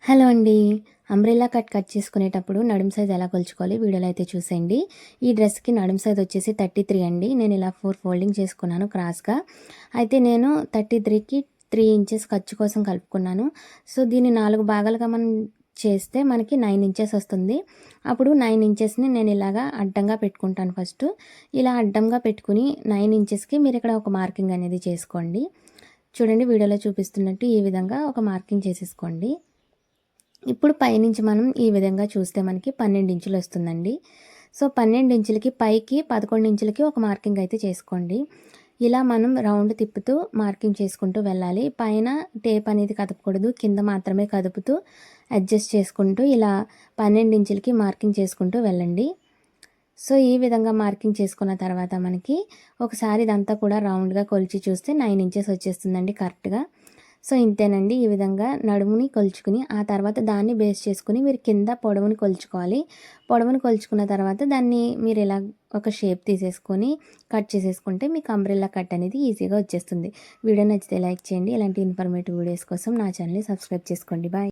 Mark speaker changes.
Speaker 1: Hello అండి. Umbrella cut చేసుకునేటప్పుడు నడుము సైజ్ ఎలా కొలుచుకోవాలి వీడియోలో అయితే చూసేయండి. ఈ డ్రెస్‌కి నడుము సైజ్ వచ్చేసి 33 అండి. నేను ఇలా 4 ఫోల్డింగ్ చేసుకున్నాను క్రాస్‌గా. అయితే నేను 33కి 3 ఇంచెస్ ఖర్చు కోసం కలుపుకున్నాను. సో, దీన్ని 4 భాగాలుగా మనం చేస్తే మనకి 9 ఇంచెస్ వస్తుంది. అప్పుడు 9 ఇంచెస్‌ని నేను ఇలాగా అడ్డంగా పెట్టుకుంటాను ఫస్టు. ఇలా అడ్డంగా పెట్టుకుని 9 ఇంచెస్‌కి మీరు ఇక్కడ ఒక మార్కింగ్ అనేది చేసుకోండి. చూడండి వీడియోలో చూపిస్తున్నట్టు ఈ విధంగా ఒక మార్కింగ్ చేసేసుకోండి. ఇప్పుడు పైనుంచి మనం ఈ విధంగా చూస్తే మనకి 12 ఇంచులు వస్తుందండి. సో, 12 ఇంచులకి పైకి 11 ఇంచులకి ఒక మార్కింగ్ అయితే చేసుకోండి. ఇలా మనం రౌండ్ తిప్పుతూ మార్కింగ్ చేసుకుంటూ వెళ్ళాలి. పైన టేప్ అనేది కదపకూడదు. కింద మాత్రమే కదుపుతూ అడ్జస్ట్ చేసుకుంటూ ఇలా 12 ఇంచులకి మార్కింగ్ చేసుకుంటూ వెళ్ళండి. సో, ఈ విధంగా మార్కింగ్ చేసుకున్న తర్వాత మనకి ఒకసారి ఇదంతా కూడా రౌండ్‌గా కొలిచి చూస్తే 9 ఇంచెస్ వచ్చేస్తుందండి కరెక్ట్‌గా. సో, ఇంతేనండి. ఈ విధంగా నడుముని కొలుచుకుని, ఆ తర్వాత దాన్ని బేస్ చేసుకొని మీరు కింద పొడవుని కొలుచుకోవాలి. పొడవుని కొలుచుకున్న తర్వాత దాన్ని మీరు ఇలా ఒక షేప్ తీసేసుకొని కట్ చేసేసుకుంటే మీకు అంబ్రెల్లా కట్ అనేది ఈజీగా వచ్చేస్తుంది. వీడియో నచ్చితే లైక్ చేయండి. ఇలాంటి ఇన్ఫర్మేటివ్ వీడియోస్ కోసం నా ఛానల్‌ని సబ్స్క్రైబ్ చేసుకోండి. బాయ్.